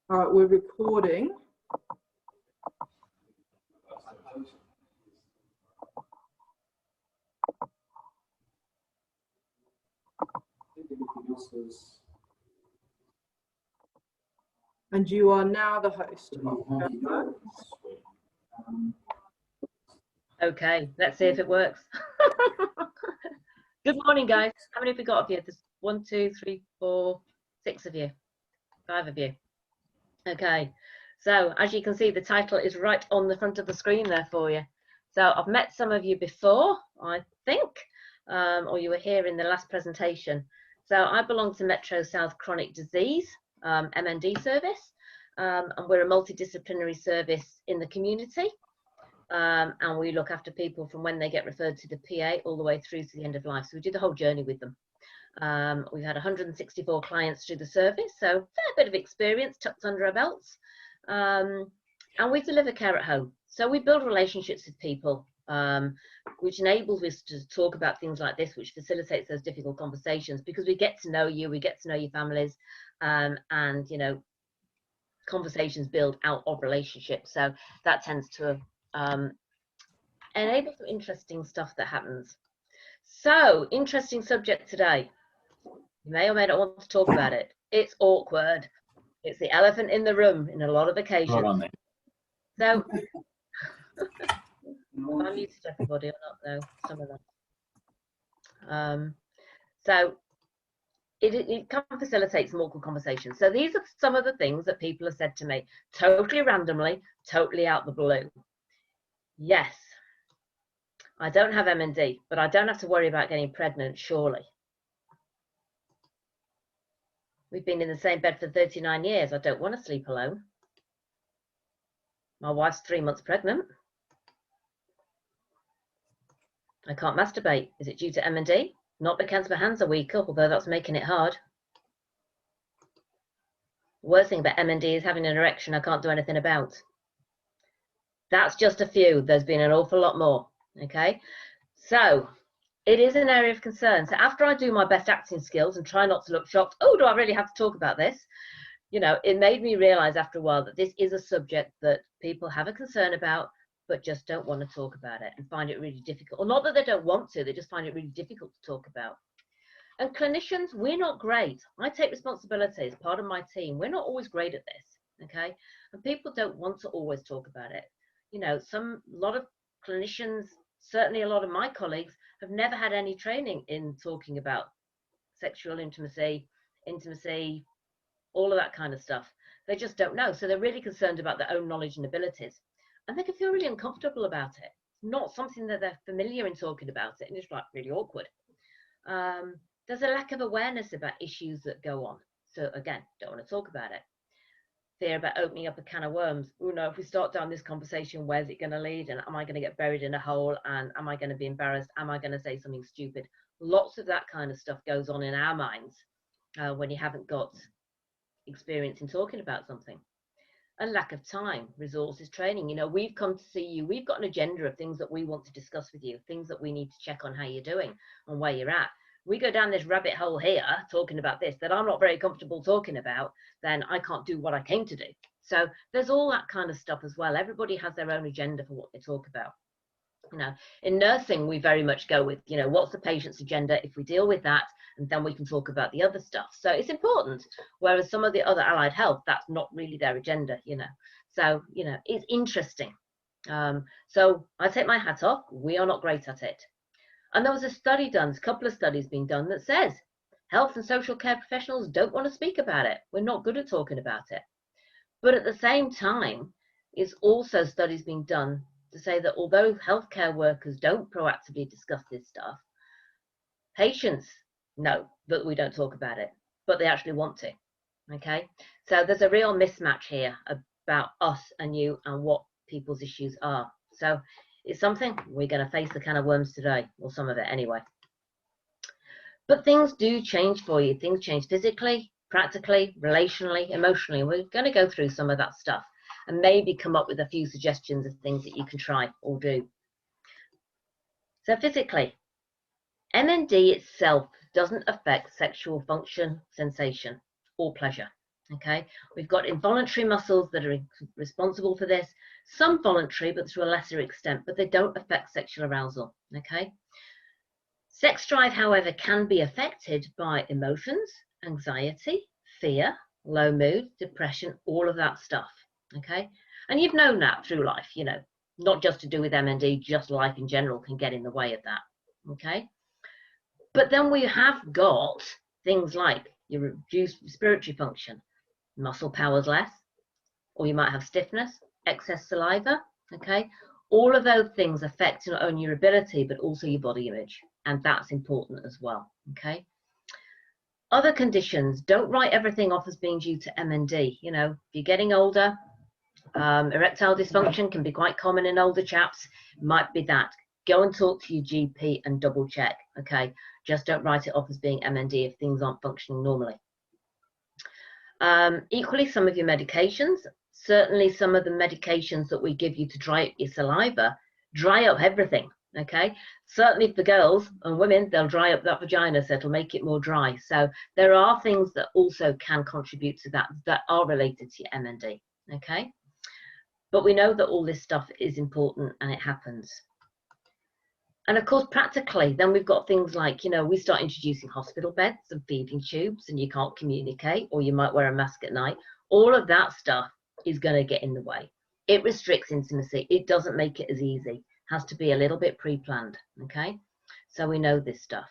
All right, we're recording. And you are now the host. Okay, let's see if it works. Good morning, guys. How many have we got of you? There's 1, 2, 3, 4, 6 of you, 5 of you. Okay, so as you can see, the title is right on the front of the screen there for you. So I've met some of you before, I think, or you were here in the last presentation. So I belong to Metro South Chronic Disease, MND service, and we're a multidisciplinary service in the community. And we look after people from when they get referred to the PA all the way through to the end of life. So we do the whole journey with them. We've had 164 clients through the service, so a fair bit of experience tucked under our belts. And we deliver care at home. So we build relationships with people, which enables us to talk about things like this, which facilitates those difficult conversations, because we get to know you, we get to know your families, and, you know, conversations build out of relationships. So that tends to enable some interesting stuff that happens. So, interesting subject today. You may or may not want to talk about it. It's awkward. It's the elephant in the room in a lot of occasions. So, I muted everybody or not though, some of them. So, it can facilitate some awkward conversations. So these are some of the things that people have said to me, totally randomly, totally out the blue. Yes, I don't have MND, but I don't have to worry about getting pregnant, surely. We've been in the same bed for 39 years. I don't want to sleep alone. My wife's 3 months pregnant. I can't masturbate. Is it due to MND? Not because my hands are weaker, although that's making it hard. The worst thing about MND is having an erection I can't do anything about. That's just a few. There's been an awful lot more. Okay, so it is an area of concern. So after I do my best acting skills and try not to look shocked, oh, do I really have to talk about this? You know, it made me realize after a while that this is a subject that people have a concern about, but just don't want to talk about it and find it really difficult. Or not that they don't want to, they just find it really difficult to talk about. And clinicians, we're not great. I take responsibility as part of my team. We're not always great at this, okay? And people don't want to always talk about it. You know, a lot of clinicians, certainly a lot of my colleagues, have never had any training in talking about sexual intimacy, all of that kind of stuff. They just don't know. So they're really concerned about their own knowledge and abilities. And they can feel really uncomfortable about it. It's not something that they're familiar in talking about it, and it's like really awkward. There's a lack of awareness about issues that go on. So again, don't want to talk about it. Fear about opening up a can of worms. Oh no, if we start down this conversation, where's it going to lead? And am I going to get buried in a hole? And am I going to be embarrassed? Am I going to say something stupid? Lots of that kind of stuff goes on in our minds when you haven't got experience in talking about something. And lack of time, resources, training. You know, we've come to see you. We've got an agenda of things that we want to discuss with you, things that we need to check on how you're doing and where you're at. We go down this rabbit hole here talking about this that I'm not very comfortable talking about, then I can't do what I came to do. So there's all that kind of stuff as well. Everybody has their own agenda for what they talk about. You know, in nursing, we very much go with, you know, what's the patient's agenda? If we deal with that, and then we can talk about the other stuff. So it's important. Whereas some of the other allied health, that's not really their agenda, you know. So, you know, it's interesting. So I take my hat off. We are not great at it. And there was a study done, a couple of studies being done that says health and social care professionals don't want to speak about it. We're not good at talking about it. But at the same time, it's also studies being done to say that although healthcare workers don't proactively discuss this stuff, patients know that we don't talk about it, but they actually want to. Okay, so there's a real mismatch here about us and you and what people's issues are. So it's something we're going to face the can of worms today, or some of it anyway. But things do change for you. Things change physically, practically, relationally, emotionally. We're going to go through some of that stuff and maybe come up with a few suggestions of things that you can try or do. So physically, MND itself doesn't affect sexual function, sensation, or pleasure. Okay, we've got involuntary muscles that are responsible for this, some voluntary, but to a lesser extent, but they don't affect sexual arousal. Okay, sex drive, however, can be affected by emotions, anxiety, fear, low mood, depression, all of that stuff. Okay, and you've known that through life, you know, not just to do with MND, just life in general can get in the way of that. Okay, but then we have got things like your reduced respiratory function, muscle power's less, or you might have stiffness, excess saliva. Okay, all of those things affect not only your ability but also your body image, and that's important as well. Okay, other conditions, don't write everything off as being due to MND. You know, if you're getting older, erectile dysfunction can be quite common in older chaps. Might be that. Go and talk to your GP and double check. Okay, just don't write it off as being MND if things aren't functioning normally. Equally, some of your medications, certainly some of the medications that we give you to dry up your saliva, dry up everything. Okay, certainly for girls and women, they'll dry up that vagina, so it'll make it more dry. So there are things that also can contribute to that, that are related to your MND. Okay, but we know that all this stuff is important and it happens. And of course, practically, then we've got things like, you know, we start introducing hospital beds and feeding tubes, and you can't communicate, or you might wear a mask at night. All of that stuff is going to get in the way. It restricts intimacy. It doesn't make it as easy. It has to be a little bit pre-planned. Okay, so we know this stuff.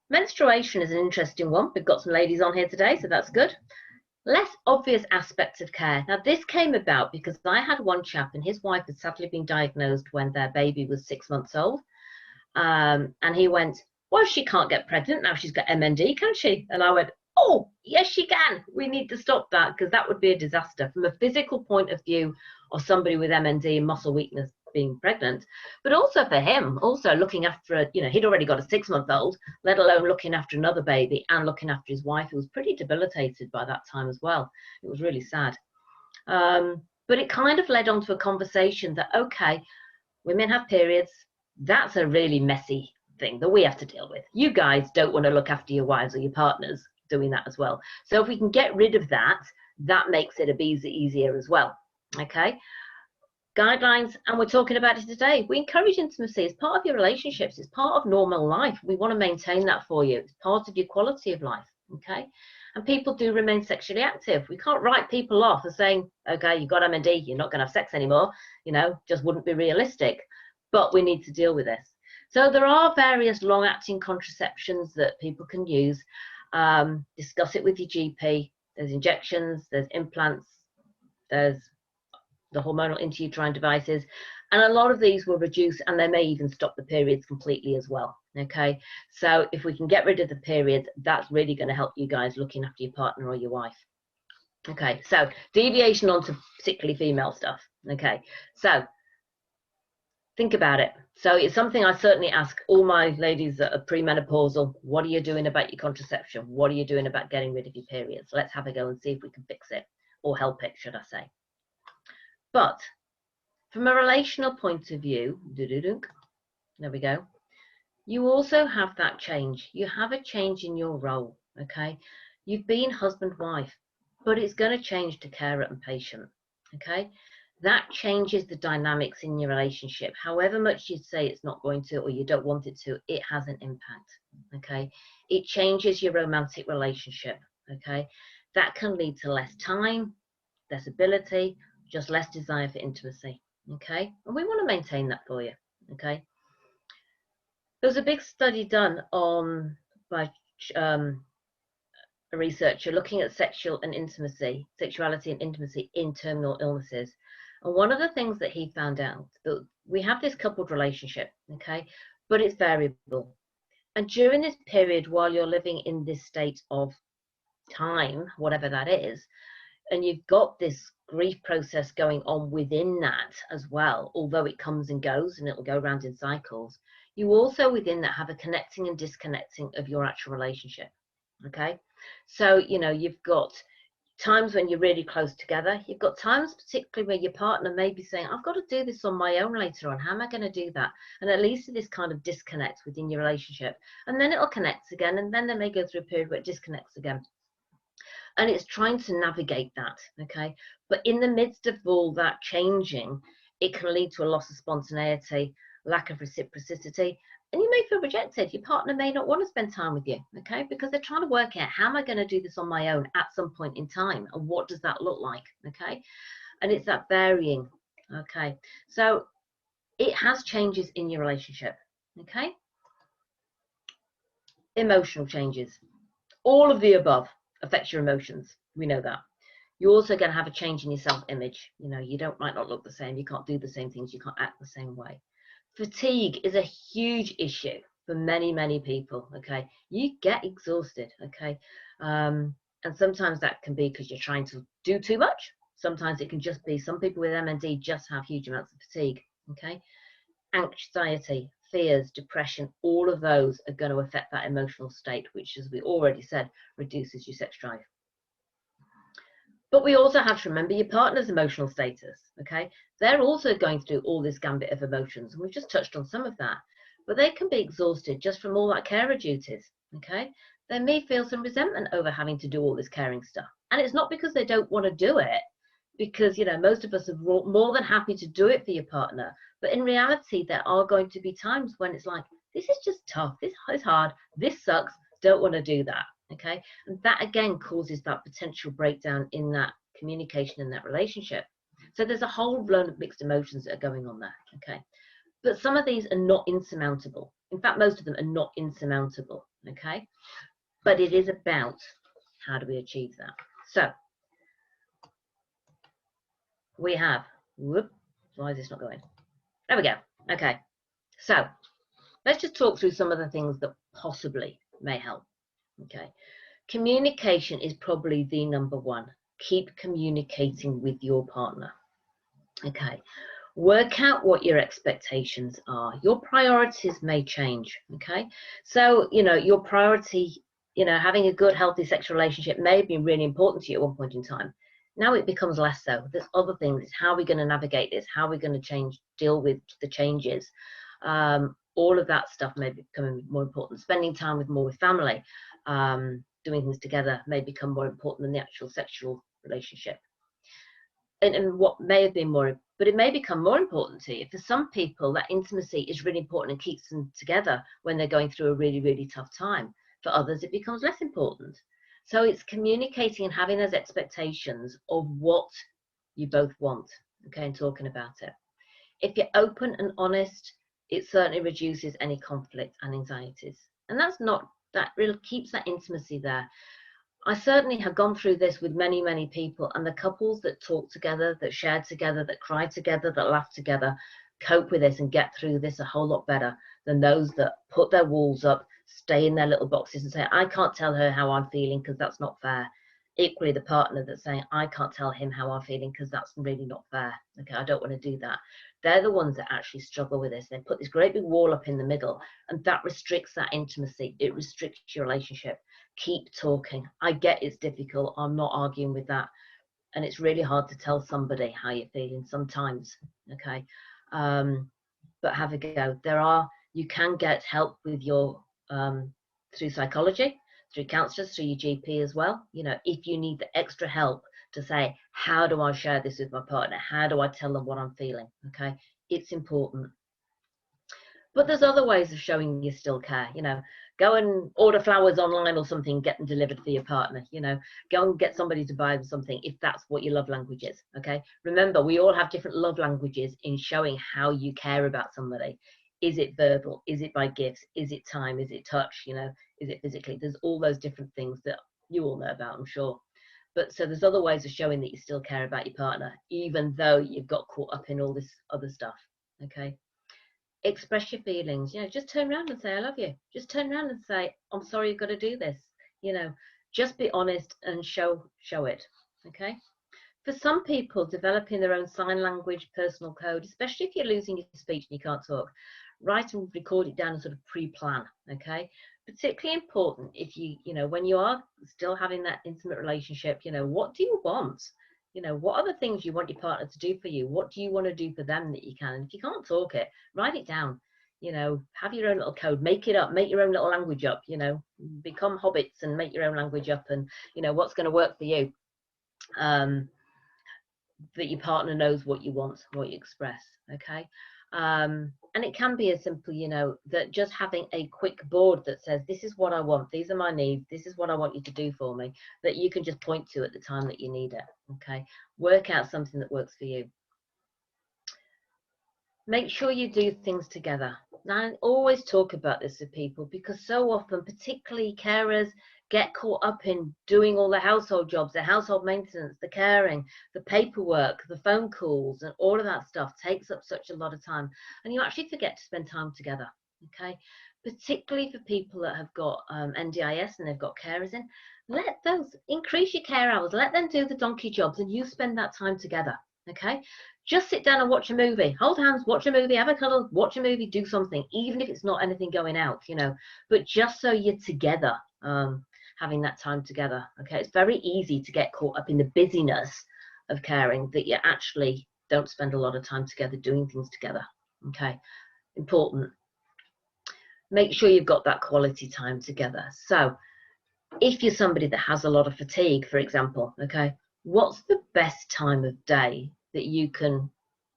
Menstruation is an interesting one. We've got some ladies on here today, so that's good. Less obvious aspects of care. Now, this came about because I had one chap and his wife had sadly been diagnosed when their baby was 6 months old. And he went, well, she can't get pregnant. Now she's got MND, can she? And I went, oh, yes, she can. We need to stop that because that would be a disaster from a physical point of view of somebody with MND and muscle weakness being pregnant, but also for him, also looking after a, you know, he'd already got a 6-month-old, let alone looking after another baby and looking after his wife, who was pretty debilitated by that time as well. It was really sad. But it kind of led on to a conversation that, okay, women have periods. That's a really messy thing that we have to deal with. You guys don't want to look after your wives or your partners doing that as well. So if we can get rid of that, that makes it a bit easier as well. Okay. Guidelines, and we're talking about it today. We encourage intimacy as part of your relationships. It's part of normal life. We want to maintain that for you. It's part of your quality of life. Okay. And people do remain sexually active. We can't write people off as saying, okay, you've got MND, you're not going to have sex anymore. You know, just wouldn't be realistic. But we need to deal with this. So there are various long-acting contraceptions that people can use. Discuss it with your GP. There's injections, there's implants, there's the hormonal intrauterine devices, and a lot of these will reduce, and they may even stop the periods completely as well. Okay, so if we can get rid of the periods, that's really going to help you guys looking after your partner or your wife. Okay, so deviation onto particularly female stuff. Okay, so think about it. So it's something I certainly ask all my ladies that are premenopausal. What are you doing about your contraception? What are you doing about getting rid of your periods? Let's have a go and see if we can fix it, or help it, should I say. But from a relational point of view, there we go, you also have that change. You have a change in your role, okay? You've been husband-wife, but it's going to change to carer and patient, okay? That changes the dynamics in your relationship. However much you say it's not going to, or you don't want it to, it has an impact, okay? It changes your romantic relationship, okay? That can lead to less time, less ability, just less desire for intimacy, okay? And we want to maintain that for you, okay? There was a big study done by a researcher looking at sexuality and intimacy in terminal illnesses. And one of the things that he found out, that we have this coupled relationship, okay, but it's variable. And during this period, while you're living in this state of time, whatever that is, and you've got this grief process going on within that as well, although it comes and goes and it'll go around in cycles, you also within that have a connecting and disconnecting of your actual relationship, okay? So, you know, you've got times when you're really close together. You've got times particularly where your partner may be saying, I've got to do this on my own later on. How am I going to do that? And at least this kind of disconnect within your relationship. And then it'll connect again, and then they may go through a period where it disconnects again. And it's trying to navigate that, okay? But in the midst of all that changing, it can lead to a loss of spontaneity, lack of reciprocity, and you may feel rejected. Your partner may not want to spend time with you, okay? Because they're trying to work out, how am I going to do this on my own at some point in time? And what does that look like, okay? And it's that varying, okay? So it has changes in your relationship, okay? Emotional changes. All of the above affects your emotions. We know that. You're also going to have a change in your self-image. You know, you might not look the same. You can't do the same things. You can't act the same way. Fatigue is a huge issue for many, many people, okay? You get exhausted, okay? And sometimes that can be because you're trying to do too much. Sometimes it can just be, some people with MND just have huge amounts of fatigue, okay? Anxiety, fears, depression, all of those are going to affect that emotional state, which, as we already said, reduces your sex drive. But we also have to remember your partner's emotional status, okay? They're also going through all this gambit of emotions, and we've just touched on some of that. But they can be exhausted just from all that carer duties, okay? They may feel some resentment over having to do all this caring stuff. And it's not because they don't want to do it, because, you know, most of us are more than happy to do it for your partner. But in reality, there are going to be times when it's like, this is just tough, this is hard, this sucks, don't want to do that. Okay, and that again causes that potential breakdown in that communication in that relationship. So there's a whole load of mixed emotions that are going on there. Okay, but some of these are not insurmountable. In fact, most of them are not insurmountable. Okay, but it is about how do we achieve that. So we have, whoop, why is this not going? There we go. Okay, so let's just talk through some of the things that possibly may help. Okay, communication is probably the number one. Keep communicating with your partner. Okay, work out what your expectations are. Your priorities may change. Okay, so, you know, your priority, you know, having a good, healthy sexual relationship may have been really important to you at one point in time. Now it becomes less so. There's other things. It's how are we going to navigate this? How are we going to deal with the changes? All of that stuff may become more important. Spending time more with family, doing things together may become more important than the actual sexual relationship. And what may have been more, but it may become more important to you. For some people, that intimacy is really important and keeps them together when they're going through a really, really tough time. For others, it becomes less important. So it's communicating and having those expectations of what you both want, okay, and talking about it. If you're open and honest, it certainly reduces any conflict and anxieties. And that really keeps that intimacy there. I certainly have gone through this with many, many people, and the couples that talk together, that share together, that cry together, that laugh together, cope with this and get through this a whole lot better than those that put their walls up, stay in their little boxes and say, I can't tell her how I'm feeling because that's not fair. Equally, the partner that's saying, I can't tell him how I'm feeling because that's really not fair. Okay, I don't want to do that. They're the ones that actually struggle with this. They put this great big wall up in the middle, and that restricts that intimacy. It restricts your relationship. Keep talking. I get it's difficult. I'm not arguing with that. And it's really hard to tell somebody how you're feeling sometimes. Okay. But have a go. You can get help with your, through psychology, through counsellors, through your GP as well. You know, if you need the extra help to say, how do I share this with my partner? How do I tell them what I'm feeling? Okay, it's important. But there's other ways of showing you still care. You know, go and order flowers online or something, get them delivered for your partner. You know, go and get somebody to buy them something if that's what your love language is. Okay, remember, we all have different love languages in showing how you care about somebody. Is it verbal? Is it by gifts? Is it time? Is it touch? You know, is it physically? There's all those different things that you all know about, I'm sure. But so there's other ways of showing that you still care about your partner, even though you've got caught up in all this other stuff. Okay. Express your feelings. You know, just turn around and say, I love you. Just turn around and say, I'm sorry you've got to do this. You know, just be honest and show it. Okay. For some people, developing their own sign language, personal code, especially if you're losing your speech and you can't talk, write and record it down and sort of pre-plan. Okay. Particularly important if you know, when you are still having that intimate relationship, you know, what do you want? You know, what are the things you want your partner to do for you? What do you want to do for them that you can? And if you can't talk it, write it down. You know, have your own little code, make it up, make your own little language up, you know, become hobbits and make your own language up, and, you know, what's going to work for you. That your partner knows what you want, what you express, okay? And it can be as simple, you know, that just having a quick board that says, this is what I want, these are my needs, this is what I want you to do for me, that you can just point to at the time that you need it, okay? Work out something that works for you. Make sure you do things together. Now, I always talk about this with people because so often, particularly carers, get caught up in doing all the household jobs, the household maintenance, the caring, the paperwork, the phone calls, and all of that stuff takes up such a lot of time. And you actually forget to spend time together, okay? Particularly for people that have got NDIS and they've got carers in, let those, increase your care hours, let them do the donkey jobs and you spend that time together, okay? Just sit down and watch a movie, hold hands, watch a movie, have a cuddle, watch a movie, do something, even if it's not anything going out, you know, but just so you're together, having that time together, okay? It's very easy to get caught up in the busyness of caring that you actually don't spend a lot of time together doing things together, okay? Important. Make sure you've got that quality time together. So if you're somebody that has a lot of fatigue, for example, okay, what's the best time of day that you can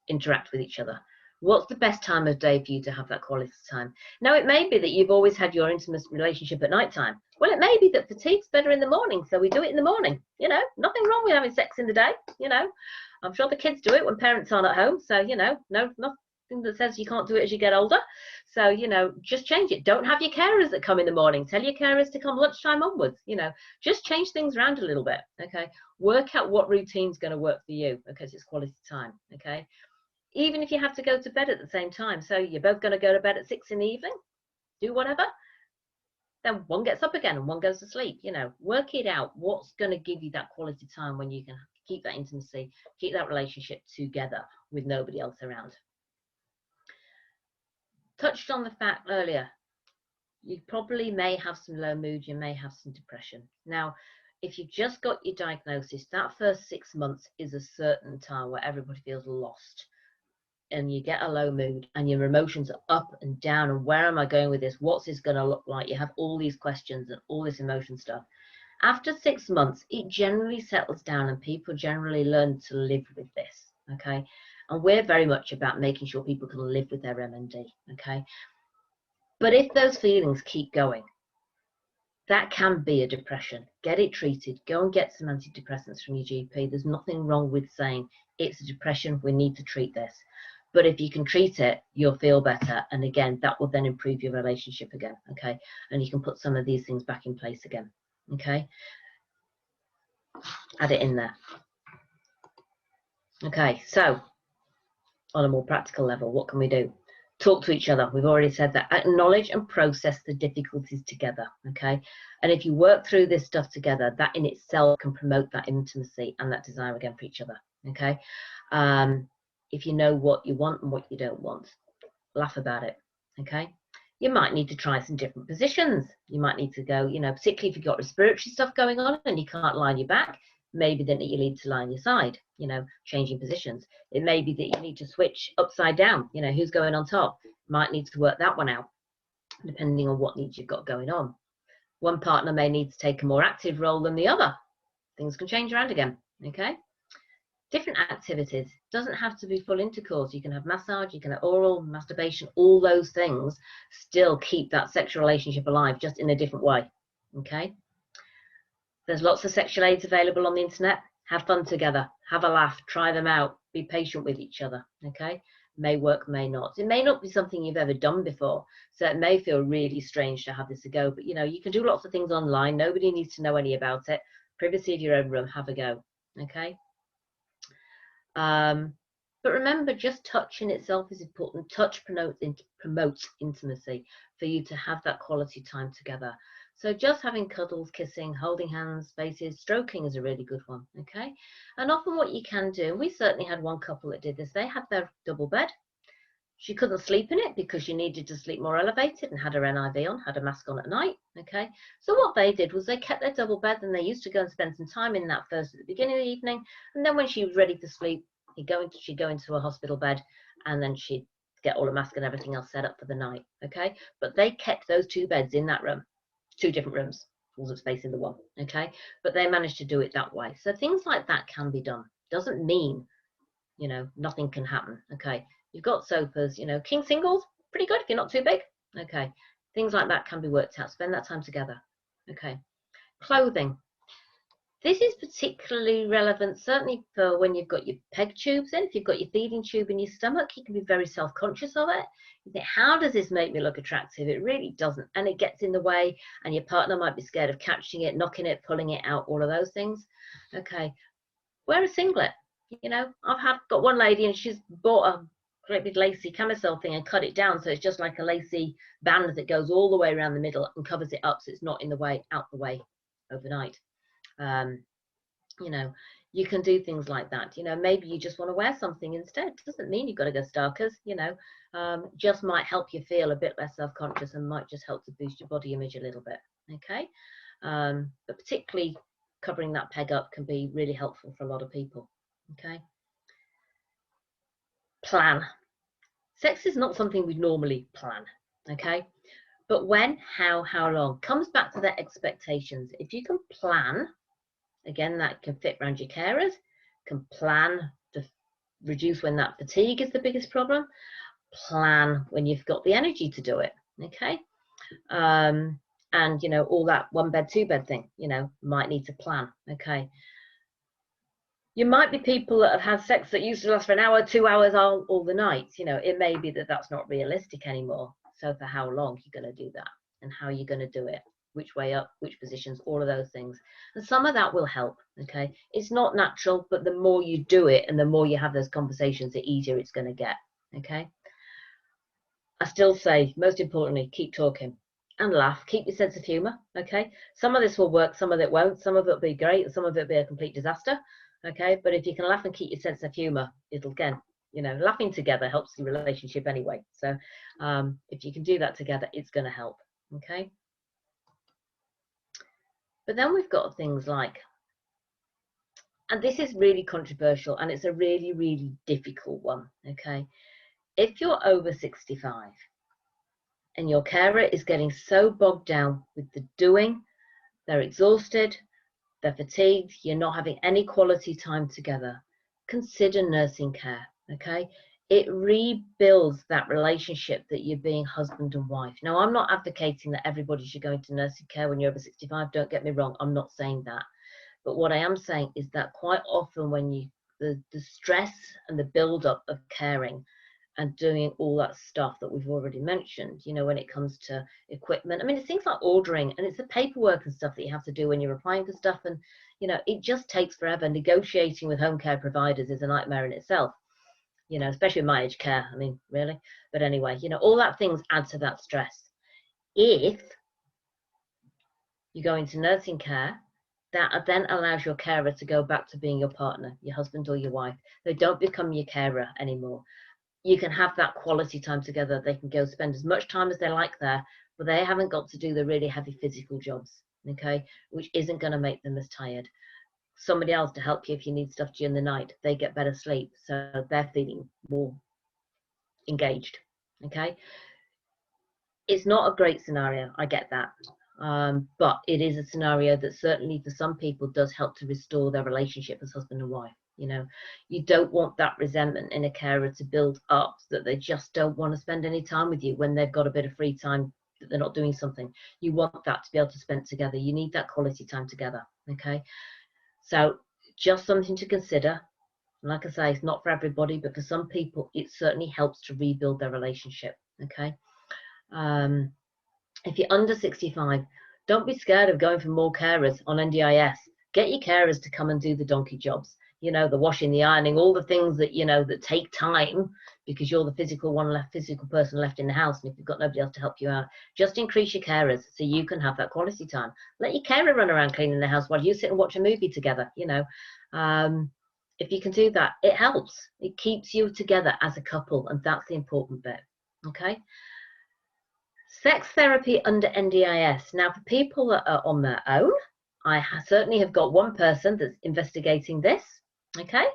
interact with each other? What's the best time of day for you to have that quality time? Now, it may be that you've always had your intimate relationship at night time. Well, it may be that fatigue's better in the morning, so we do it in the morning. You know, nothing wrong with having sex in the day. You know, I'm sure the kids do it when parents aren't at home. So, you know, nothing that says you can't do it as you get older. So, you know, just change it. Don't have your carers that come in the morning. Tell your carers to come lunchtime onwards. You know, just change things around a little bit. Okay. Work out what routine's going to work for you because it's quality time. Okay. Even if you have to go to bed at the same time, so you're both going to go to bed at 6 in the evening, do whatever, then one gets up again and one goes to sleep. You know, work it out. What's going to give you that quality time when you can keep that intimacy, keep that relationship together with nobody else around. Touched on the fact earlier, you probably may have some low mood, you may have some depression. Now, if you've just got your diagnosis, that first 6 months is a certain time where everybody feels lost. And you get a low mood and your emotions are up and down, and where am I going with this? What's this going to look like? You have all these questions and all this emotion stuff. After 6 months, it generally settles down and people generally learn to live with this, okay? And we're very much about making sure people can live with their MND, okay? But if those feelings keep going, that can be a depression. Get it treated. Go and get some antidepressants from your GP. There's nothing wrong with saying it's a depression, we need to treat this. But if you can treat it, you'll feel better. And again, that will then improve your relationship again, okay? And you can put some of these things back in place again, okay? Add it in there. Okay, so on a more practical level, what can we do? Talk to each other. We've already said that. Acknowledge and process the difficulties together, okay? And if you work through this stuff together, that in itself can promote that intimacy and that desire again for each other, okay? If you know what you want and what you don't want, laugh about it, okay? You might need to try some different positions. You might need to go, you know, particularly if you've got respiratory stuff going on and you can't lie on your back, maybe then you need to lie on your side, you know, changing positions. It may be that you need to switch upside down, you know, who's going on top. Might need to work that one out, depending on what needs you've got going on. One partner may need to take a more active role than the other. Things can change around again, okay? Different activities. Doesn't have to be full intercourse. You can have massage, you can have oral, masturbation, all those things still keep that sexual relationship alive, just in a different way, okay? There's lots of sexual aids available on the internet. Have fun together, have a laugh, try them out, be patient with each other, okay? May work, may not. It may not be something you've ever done before, so it may feel really strange to have this a go, but you know, you can do lots of things online. Nobody needs to know any about it. Privacy of your own room, have a go, okay? But remember, just touch in itself is important. Touch promotes intimacy for you to have that quality time together. So just having cuddles, kissing, holding hands, faces, stroking is a really good one, okay? And often what you can do, and we certainly had one couple that did this, they had their double bed. She couldn't sleep in it because she needed to sleep more elevated and had her NIV on, had a mask on at night, okay? So what they did was they kept their double bed, and they used to go and spend some time in that first at the beginning of the evening, and then when she was ready to sleep, she'd go into a hospital bed, and then she'd get all the mask and everything else set up for the night, okay? But they kept those 2 beds in that room, 2 different rooms, walls of space in the one, okay? But they managed to do it that way. So things like that can be done. Doesn't mean, you know, nothing can happen, okay? You've got sofas, you know, king singles, pretty good if you're not too big, okay? Things like that can be worked out. Spend that time together, okay? Clothing. This is particularly relevant, certainly for when you've got your peg tubes in. If you've got your feeding tube in your stomach, you can be very self-conscious of it. You think, how does this make me look attractive? It really doesn't. And it gets in the way, and your partner might be scared of catching it, knocking it, pulling it out, all of those things. Okay, wear a singlet. You know, I've got one lady, and she's bought a great big lacy camisole thing and cut it down, so it's just like a lacy band that goes all the way around the middle and covers it up, so it's not in the way, out the way overnight. You know, you can do things like that. You know, maybe you just want to wear something instead. Doesn't mean you've got to go starkers, you know, just might help you feel a bit less self-conscious and might just help to boost your body image a little bit, okay? But particularly covering that peg up can be really helpful for a lot of people, okay? Plan. Sex is not something we normally plan, okay? But when, how long, comes back to their expectations. If you can plan, again, that can fit around your carers, can plan to reduce when that fatigue is the biggest problem, plan when you've got the energy to do it, okay? And, you know, all that 1 bed, 2 bed thing, you know, might need to plan, okay? You might be people that have had sex that used to last for an hour, 2 hours all the night. You know, it may be that that's not realistic anymore. So for how long you're going to do that and how you're going to do it, which way up, which positions, all of those things. And some of that will help, okay? It's not natural, but the more you do it and the more you have those conversations, the easier it's going to get, okay? I still say, most importantly, keep talking and laugh. Keep your sense of humour, okay? Some of this will work, some of it won't. Some of it will be great, and some of it will be a complete disaster, okay? But if you can laugh and keep your sense of humour, it'll, again, you know, laughing together helps the relationship anyway. So if you can do that together, it's going to help, okay? But then we've got things like, and this is really controversial and it's a really, really difficult one, okay? If you're over 65 and your carer is getting so bogged down with the doing, they're exhausted, they're fatigued, you're not having any quality time together, consider nursing care, okay? It rebuilds that relationship that you're being husband and wife. Now, I'm not advocating that everybody should go into nursing care when you're over 65. Don't get me wrong. I'm not saying that. But what I am saying is that quite often when you, the stress and the build-up of caring and doing all that stuff that we've already mentioned, you know, when it comes to equipment, I mean, it's things like ordering, and it's the paperwork and stuff that you have to do when you're applying for stuff. And, you know, it just takes forever. Negotiating with home care providers is a nightmare in itself. You know, especially in my aged care, I mean, really. But anyway, you know, all that things add to that stress. If you go into nursing care, that then allows your carer to go back to being your partner, your husband or your wife. They don't become your carer anymore. You can have that quality time together. They can go spend as much time as they like there, but they haven't got to do the really heavy physical jobs, okay, which isn't going to make them as tired. Somebody else to help you if you need stuff during the night. They get better sleep, so they're feeling more engaged, okay? It's not a great scenario, I get that, but it is a scenario that certainly for some people does help to restore their relationship as husband and wife. You know, you don't want that resentment in a carer to build up that they just don't want to spend any time with you when they've got a bit of free time that they're not doing something. You want that to be able to spend together. You need that quality time together, okay? So just something to consider. Like I say, it's not for everybody, but for some people, it certainly helps to rebuild their relationship, okay? If you're under 65, don't be scared of going for more carers on NDIS. Get your carers to come and do the donkey jobs. You know, the washing, the ironing, all the things that, you know, that take time because you're the physical person left in the house. And if you've got nobody else to help you out, just increase your carers so you can have that quality time. Let your carer run around cleaning the house while you sit and watch a movie together, you know. If you can do that, it helps. It keeps you together as a couple, and that's the important bit, okay? Sex therapy under NDIS. Now, for people that are on their own, I certainly have got one person that's investigating this, okay?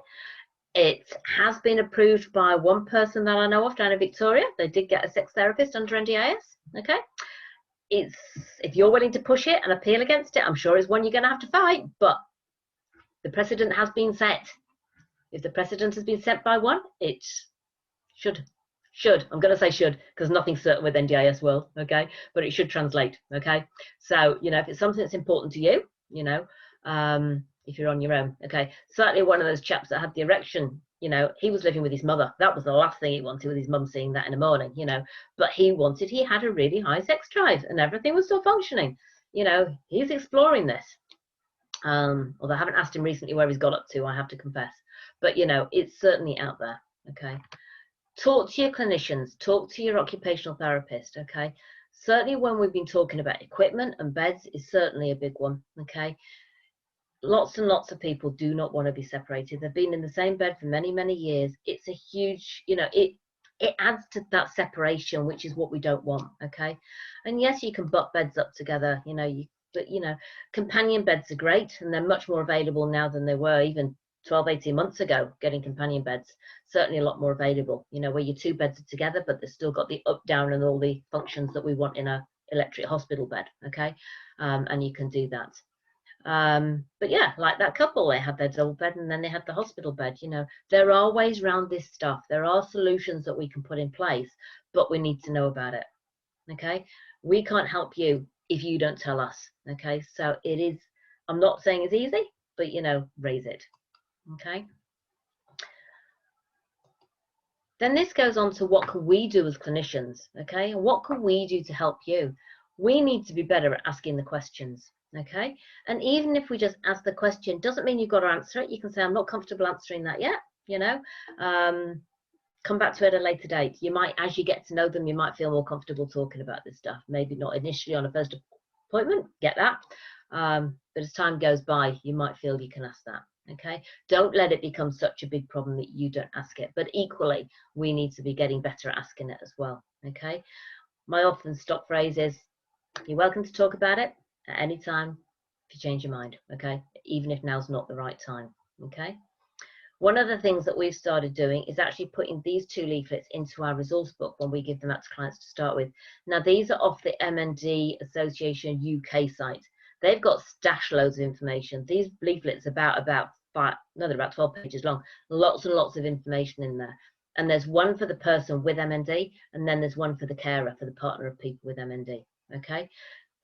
It has been approved by one person that I know of down in Victoria. They did get a sex therapist under NDIS. Okay, if you're willing to push it and appeal against it, I'm sure it's one you're going to have to fight. But the precedent has been set. If the precedent has been set by one, it should. I'm going to say should because nothing's certain with NDIS world. Okay, but it should translate. Okay, so you know if it's something that's important to you, you know. If you're on your own, okay. Certainly one of those chaps that had the erection, you know, he was living with his mother. That was the last thing he wanted, with his mum seeing that in the morning, you know. But he had a really high sex drive and everything was still functioning. You know, he's exploring this. Although I haven't asked him recently where he's got up to, I have to confess. But, you know, it's certainly out there, okay. Talk to your clinicians, talk to your occupational therapist, okay. Certainly when we've been talking about equipment and beds is certainly a big one, okay. Lots and lots of people do not want to be separated. They've been in the same bed for many, many years. It's a huge, you know, it adds to that separation, which is what we don't want, okay? And yes, you can butt beds up together, you know, but, you know, companion beds are great, and they're much more available now than they were even 12, 18 months ago, getting companion beds. Certainly a lot more available, you know, where your two beds are together, but they've still got the up, down, and all the functions that we want in a electric hospital bed, okay? And you can do that. But yeah, like that couple, they had their double bed and then they had the hospital bed. You know, there are ways around this stuff. There are solutions that we can put in place, but we need to know about it. Okay, we can't help you if you don't tell us. Okay, so it is, I'm not saying it's easy, but you know, raise it. Okay, then this goes on to what can we do as clinicians. Okay, and what can we do to help you? We need to be better at asking the questions. Okay, and even if we just ask the question, doesn't mean you've got to answer it. You can say, I'm not comfortable answering that yet, you know, come back to it at a later date. You might, as you get to know them, you might feel more comfortable talking about this stuff. Maybe not initially on a first appointment, get that, but as time goes by, you might feel you can ask that. Okay, don't let it become such a big problem that you don't ask it, but equally we need to be getting better at asking it as well. Okay, my often stock phrase is, you're welcome to talk about it at any time if you change your mind, okay, even if now's not the right time. Okay, one of the things that we've started doing is actually putting these 2 leaflets into our resource book when we give them out to clients to start with. Now these are off the MND Association UK site. They've got stash loads of information. These leaflets are about 12 pages long, lots and lots of information in there. And there's one for the person with MND, and then there's one for the carer, for the partner of people with MND. Okay,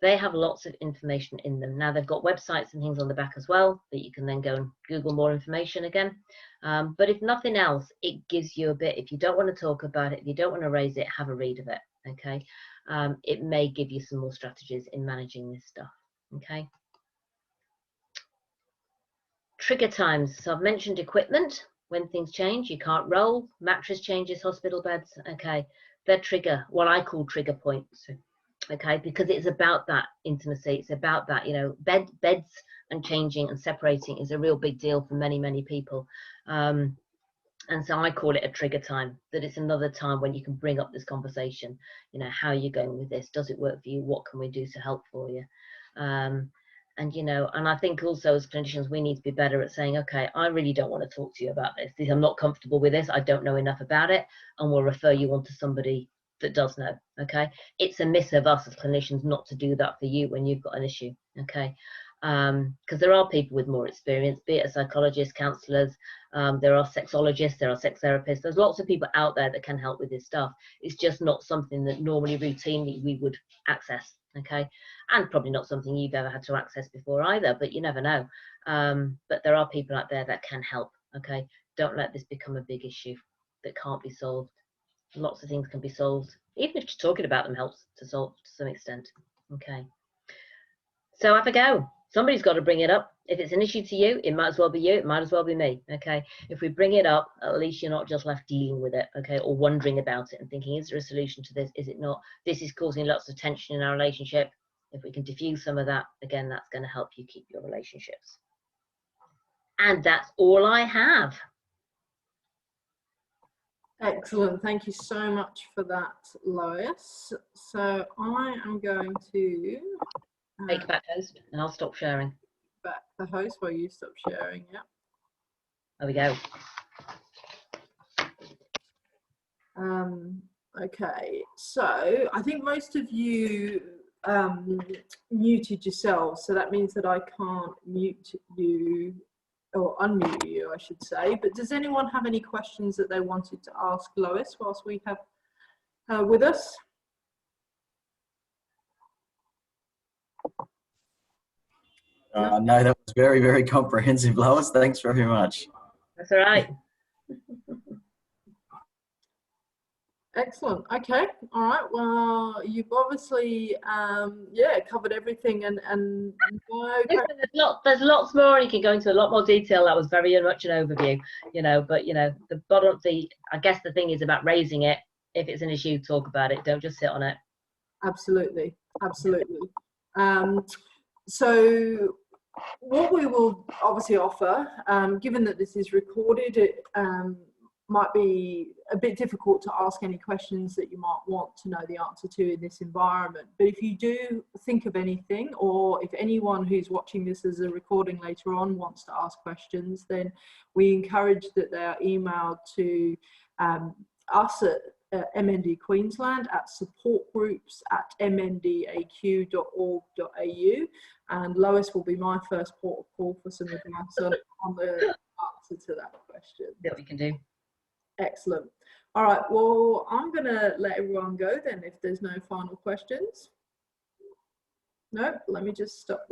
they have lots of information in them. Now they've got websites and things on the back as well that you can then go and Google more information again. But if nothing else, it gives you a bit, if you don't want to talk about it, if you don't want to raise it, have a read of it, okay? It may give you some more strategies in managing this stuff, okay? Trigger times. So I've mentioned equipment. When things change, you can't roll, mattress changes, hospital beds, okay? They're trigger, what I call trigger points. Okay, because it's about that intimacy, it's about that, you know, beds and changing and separating is a real big deal for many, many people. And so I call it a trigger time, that it's another time when you can bring up this conversation. You know, how are you going with this? Does it work for you? What can we do to help for you? And, you know, and I think also as clinicians, we need to be better at saying, okay, I really don't want to talk to you about this. I'm not comfortable with this. I don't know enough about it. And we'll refer you on to somebody that does know. Okay, it's a miss of us as clinicians not to do that for you when you've got an issue. Okay, because there are people with more experience, be it a psychologist, counselors, there are sexologists, there are sex therapists, there's lots of people out there that can help with this stuff. It's just not something that normally routinely we would access. Okay, and probably not something you've ever had to access before either, but you never know. But there are people out there that can help. Okay, don't let this become a big issue that can't be solved. Lots of things can be solved, even if just talking about them helps to solve to some extent. Okay, so have a go. Somebody's got to bring it up. If it's an issue to you, it might as well be you, it might as well be me. Okay, if we bring it up, at least you're not just left dealing with it, okay, or wondering about it and thinking, is there a solution to this, is it not? This is causing lots of tension in our relationship. If we can diffuse some of that, again, that's going to help you keep your relationships. And that's all I have. Excellent. Thank you so much for that, Lois. So I am going to Make back host, and I'll stop sharing. Back the host while you stop sharing. Yeah. There we go. Okay, so I think most of you muted yourselves, so that means that I can't mute you or unmute you, I should say. But does anyone have any questions that they wanted to ask Lois whilst we have her with us? No, that was very, very comprehensive, Lois. Thanks very much. That's all right. Excellent. Okay. All right. Well, you've obviously, yeah, covered everything, and no. Listen, there's lots more, and you can go into a lot more detail. That was very much an overview, but I guess the thing is about raising it. If it's an issue, talk about it. Don't just sit on it. Absolutely. Absolutely. So what we will obviously offer, given that this is recorded, it might be a bit difficult to ask any questions that you might want to know the answer to in this environment. But if you do think of anything, or if anyone who's watching this as a recording later on wants to ask questions, then we encourage that they are emailed to us at MND Queensland at supportgroups@mndaq.org.au, and Lois will be my first port of call for some advice on the answer to that question. That we can do. Excellent. All right, well, I'm going to let everyone go then if there's no final questions. No, let me just stop.